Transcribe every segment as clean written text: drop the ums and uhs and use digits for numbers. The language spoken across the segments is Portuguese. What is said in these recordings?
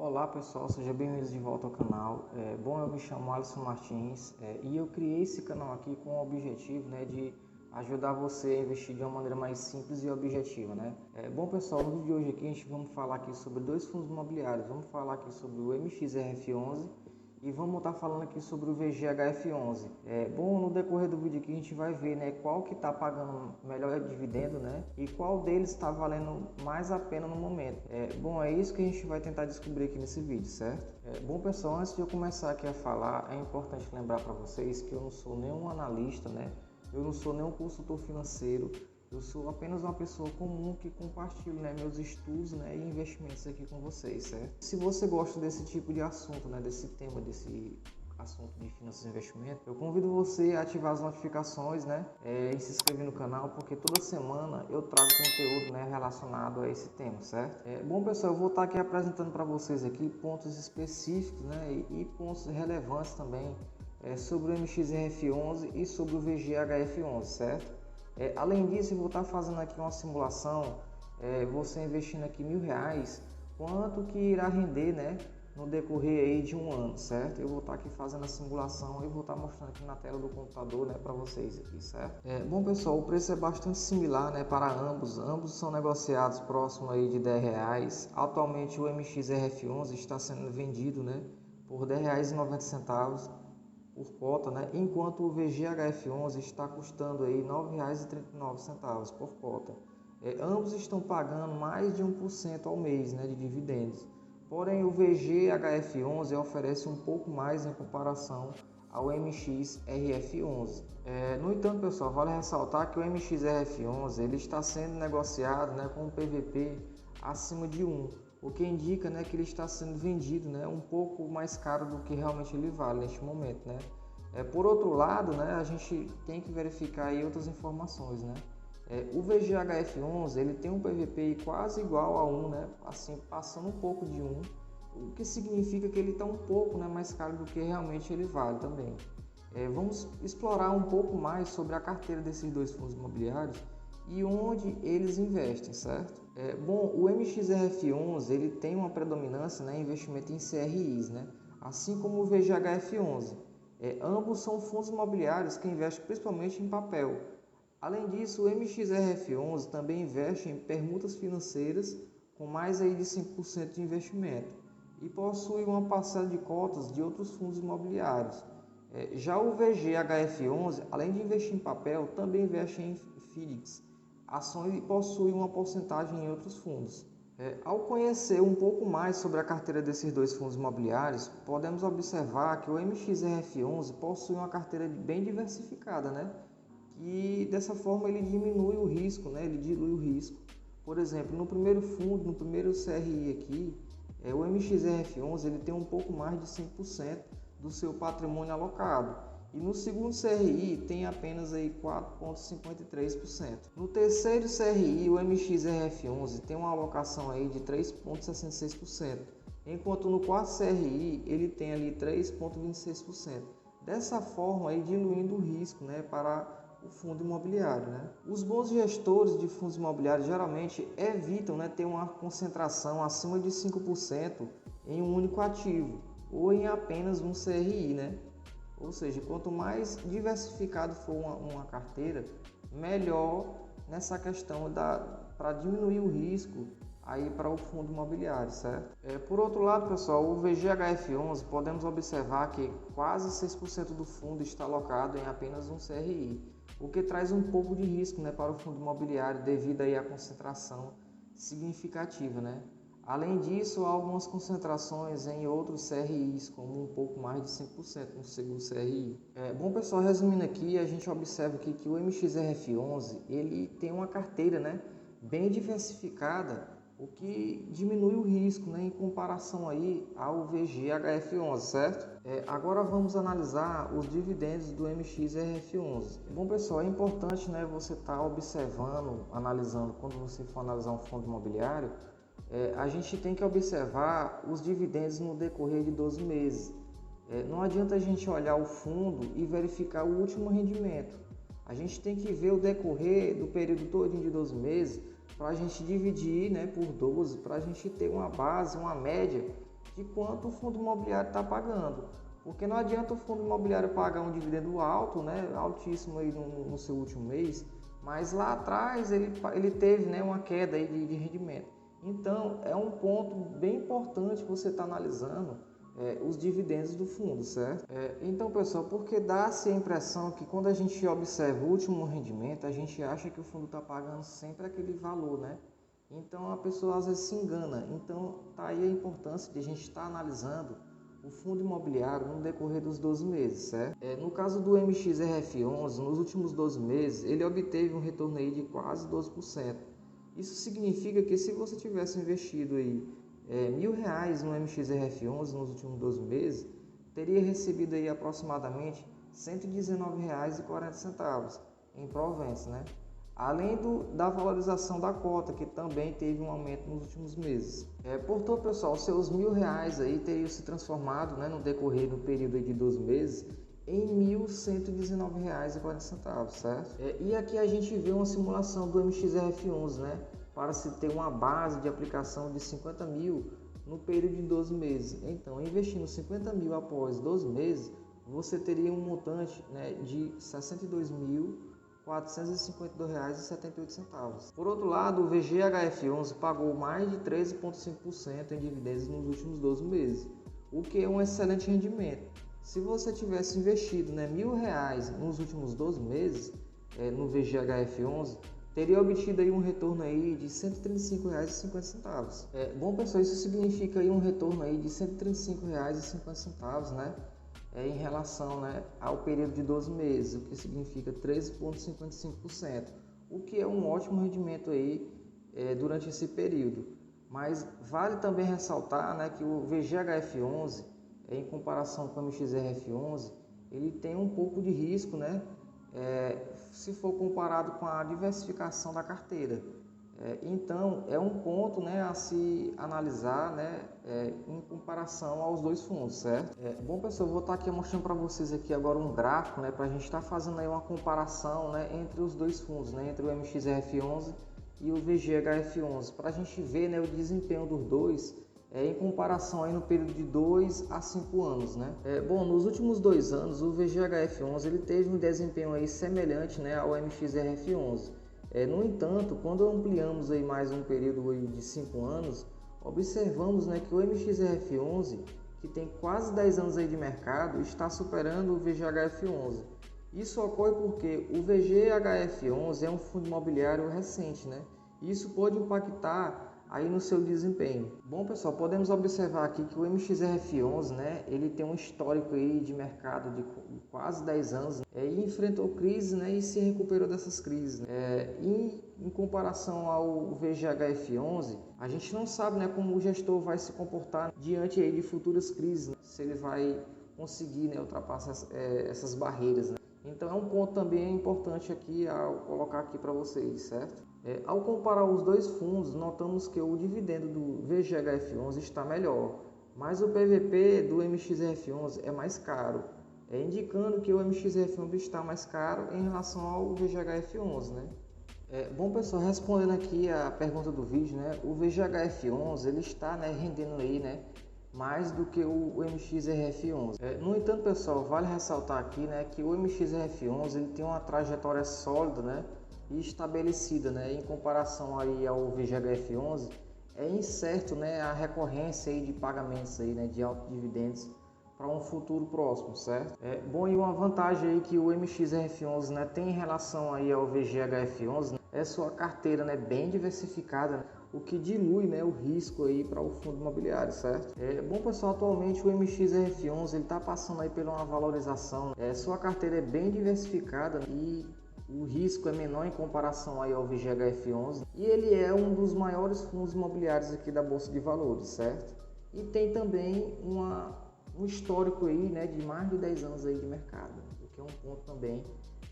Olá pessoal, sejam bem-vindos de volta ao canal. Eu me chamo Alisson Martins e eu criei esse canal aqui com o objetivo, de ajudar você a investir de uma maneira mais simples e objetiva, pessoal, no vídeo de hoje aqui a gente vamos falar aqui sobre dois fundos imobiliários. Vamos falar aqui sobre o MXRF11 e vamos estar falando aqui sobre o VGHF11. No decorrer do vídeo aqui a gente vai ver, qual que está pagando melhor dividendo, e qual deles está valendo mais a pena no momento. É isso que a gente vai tentar descobrir aqui nesse vídeo, certo? Pessoal, antes de eu começar aqui a falar, é importante lembrar para vocês que eu não sou nenhum analista, eu não sou nenhum consultor financeiro. Eu sou apenas uma pessoa comum que compartilha meus estudos e investimentos aqui com vocês, certo? Se você gosta desse tipo de assunto, desse tema, desse assunto de finanças e investimento, eu convido você a ativar as notificações, e se inscrever no canal, porque toda semana eu trago conteúdo, relacionado a esse tema, certo? Pessoal, eu vou estar aqui apresentando para vocês aqui pontos específicos, e pontos relevantes também sobre o MXRF11 e sobre o VGHF11, certo? Além disso, eu vou estar fazendo aqui uma simulação, você investindo aqui R$1.000, quanto que irá render, no decorrer aí de um ano, certo? Eu vou estar aqui fazendo a simulação e vou estar mostrando aqui na tela do computador, para vocês aqui, certo? Pessoal, o preço é bastante similar, para ambos são negociados próximo aí de R$10. Atualmente o MXRF11 está sendo vendido, por R$10,90 por cota, enquanto o VGHF11 está custando aí R$ 9,39 por cota. Ambos estão pagando mais de 1% ao mês, de dividendos. Porém, o VGHF11 oferece um pouco mais em comparação ao MXRF11. No entanto, pessoal, vale ressaltar que o MXRF11 ele está sendo negociado com um PVP acima de 1, o que indica que ele está sendo vendido um pouco mais caro do que realmente ele vale neste momento. Por outro lado, a gente tem que verificar aí outras informações. O VGHF11 ele tem um PVP quase igual a 1, assim, passando um pouco de 1, o que significa que ele está um pouco mais caro do que realmente ele vale também. Vamos explorar um pouco mais sobre a carteira desses dois fundos imobiliários e onde eles investem, certo? O MXRF11 ele tem uma predominância em investimento em CRIs, assim como o VGHF11. Ambos são fundos imobiliários que investem principalmente em papel. Além disso, o MXRF11 também investe em permutas financeiras com mais aí de 5% de investimento e possui uma parcela de cotas de outros fundos imobiliários. Já o VGHF11, além de investir em papel, também investe em FIDCs, ações e possui uma porcentagem em outros fundos. Ao conhecer um pouco mais sobre a carteira desses dois fundos imobiliários, podemos observar que o MXRF11 possui uma carteira bem diversificada, e dessa forma ele diminui o risco, ele dilui o risco. Por exemplo, no primeiro fundo, no primeiro CRI aqui, o MXRF11 ele tem um pouco mais de 5% do seu patrimônio alocado. E no segundo CRI tem apenas aí 4,53%. No terceiro CRI, o MXRF11 tem uma alocação aí de 3,66%, enquanto no quarto CRI ele tem ali 3,26%. Dessa forma aí diluindo o risco, para o fundo imobiliário, Os bons gestores de fundos imobiliários geralmente evitam, ter uma concentração acima de 5% em um único ativo ou em apenas um CRI, Ou seja, quanto mais diversificado for uma carteira, melhor nessa questão para diminuir o risco aí para o fundo imobiliário, certo? Por outro lado, pessoal, o VGHF11 podemos observar que quase 6% do fundo está alocado em apenas um CRI, o que traz um pouco de risco para o fundo imobiliário devido aí à concentração significativa, Além disso, há algumas concentrações em outros CRIs, como um pouco mais de 5% no segundo CRI. Pessoal, resumindo aqui, a gente observa aqui que o MXRF11 ele tem uma carteira bem diversificada, o que diminui o risco em comparação aí ao VGHF11, certo? Agora vamos analisar os dividendos do MXRF11. Pessoal, é importante você estar observando, analisando, quando você for analisar um fundo imobiliário, a gente tem que observar os dividendos no decorrer de 12 meses. Não adianta a gente olhar o fundo e verificar o último rendimento. A gente tem que ver o decorrer do período todinho de 12 meses para a gente dividir por 12, para a gente ter uma base, uma média de quanto o fundo imobiliário está pagando. Porque não adianta o fundo imobiliário pagar um dividendo alto, né, altíssimo aí no seu último mês, mas lá atrás ele teve, né, uma queda aí de rendimento. Então, é um ponto bem importante você estar analisando os dividendos do fundo, certo? Então, pessoal, porque dá-se a impressão que quando a gente observa o último rendimento, a gente acha que o fundo está pagando sempre aquele valor, né? Então, a pessoa às vezes se engana. Então, tá aí a importância de a gente estar analisando o fundo imobiliário no decorrer dos 12 meses, certo? No caso do MXRF11, nos últimos 12 meses, ele obteve um retorno aí de quase 12%. Isso significa que se você tivesse investido aí R$1.000 no MXRF11 nos últimos 12 meses, teria recebido aí aproximadamente R$119,40 em proventos, né? Além da valorização da cota, que também teve um aumento nos últimos meses. Portanto, pessoal, seus R$1.000 aí teriam se transformado, né, no decorrer do período de 12 meses em R$1.119,40, certo? E aqui a gente vê uma simulação do MXRF11, né, para se ter uma base de aplicação de 50 mil no período de 12 meses. Então, investindo 50 mil após 12 meses, você teria um montante, né, de R$62.452,78. Por outro lado, o VGHF11 pagou mais de 13,5% em dividendos nos últimos 12 meses, o que é um excelente rendimento. Se você tivesse investido, né, R$1.000 nos últimos 12 meses no VGHF11, teria obtido aí um retorno aí de R$135,50. Bom, pessoal, isso significa aí um retorno aí de R$135,50, né? Em relação, né, ao período de 12 meses, o que significa 13,55%, o que é um ótimo rendimento aí durante esse período. Mas vale também ressaltar, né, que o VGHF11, em comparação com o MXRF11, ele tem um pouco de risco, né, se for comparado com a diversificação da carteira. Então, é um ponto, né, a se analisar, né, em comparação aos dois fundos, certo? Bom, pessoal, eu vou estar aqui mostrando para vocês aqui agora um gráfico, né, para a gente estar fazendo aí uma comparação, né, entre os dois fundos, né, entre o MXRF11 e o VGHF11, para a gente ver, né, o desempenho dos dois em comparação aí no período de 2 a 5 anos, né? Bom, nos últimos 2 anos, o VGHF11 ele teve um desempenho aí semelhante, né, ao MXRF11. No entanto, quando ampliamos aí mais um período aí de 5 anos, observamos, né, que o MXRF11, que tem quase 10 anos aí de mercado, está superando o VGHF11. Isso ocorre porque o VGHF11 é um fundo imobiliário recente, né? Isso pode impactar aí no seu desempenho. Bom, pessoal, podemos observar aqui que o MXRF11, né, ele tem um histórico aí de mercado de quase 10 anos, e enfrentou crises, né, e se recuperou dessas crises, né? Em comparação ao VGHF11, a gente não sabe, né, como o gestor vai se comportar diante aí de futuras crises, né? Se ele vai conseguir, né, ultrapassar essas barreiras, né? Então é um ponto também importante aqui ao colocar aqui para vocês, certo? Ao comparar os dois fundos, notamos que o dividendo do VGHF11 está melhor, mas o PVP do MXRF11 é mais caro, indicando que o MXRF11 está mais caro em relação ao VGHF11, né? Bom, pessoal, respondendo aqui a pergunta do vídeo, né, o VGHF11 ele está, né, rendendo aí, né, mais do que o MXRF11. No entanto, pessoal, vale ressaltar aqui, né, que o MXRF11 ele tem uma trajetória sólida, né, e estabelecida, né, em comparação aí ao VGHF11, é incerto, né, a recorrência aí de pagamentos aí, né, de altos dividendos para um futuro próximo, certo? Bom, e uma vantagem aí que o MXRF11, né, tem em relação aí ao VGHF11, né, é sua carteira, né, bem diversificada, né, o que dilui, né, o risco aí para o fundo imobiliário, certo? Bom, pessoal, atualmente o MXRF11 ele está passando aí por uma valorização, sua carteira é bem diversificada e o risco é menor em comparação aí ao VGHF11 e ele é um dos maiores fundos imobiliários aqui da Bolsa de Valores, certo? E tem também um histórico aí, né, de mais de 10 anos aí de mercado, o que é um ponto também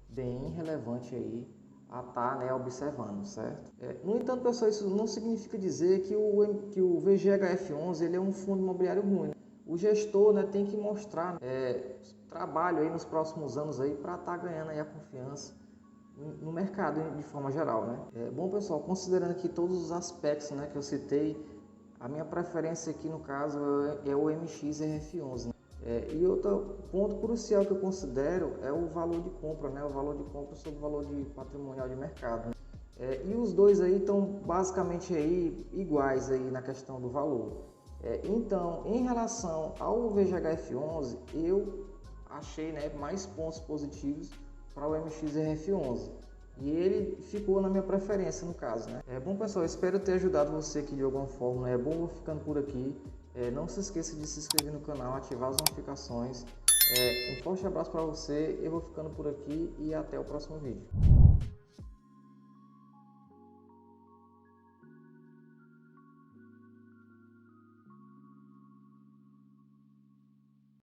bem relevante aí a estar, né, observando, certo? No entanto, pessoal, isso não significa dizer que o VGHF11 ele é um fundo imobiliário ruim, né? O gestor, né, tem que mostrar trabalho aí nos próximos anos aí para estar ganhando aí a confiança no mercado de forma geral, né? Bom, pessoal, considerando aqui todos os aspectos, né, que eu citei, A minha preferência aqui no caso é o MXRF11, né? E outro ponto crucial que eu considero é o valor de compra, né? O valor de compra sobre o valor de patrimonial de mercado, né? E os dois aí estão basicamente aí iguais aí na questão do valor. Então, em relação ao VGHF11, eu achei, né, mais pontos positivos para o MXRF11. E ele ficou na minha preferência no caso, né? Bom pessoal, espero ter ajudado você aqui de alguma forma, né? É bom ficando por aqui. Não se esqueça de se inscrever no canal, ativar as notificações. Um forte abraço para você, eu vou ficando por aqui e até o próximo vídeo.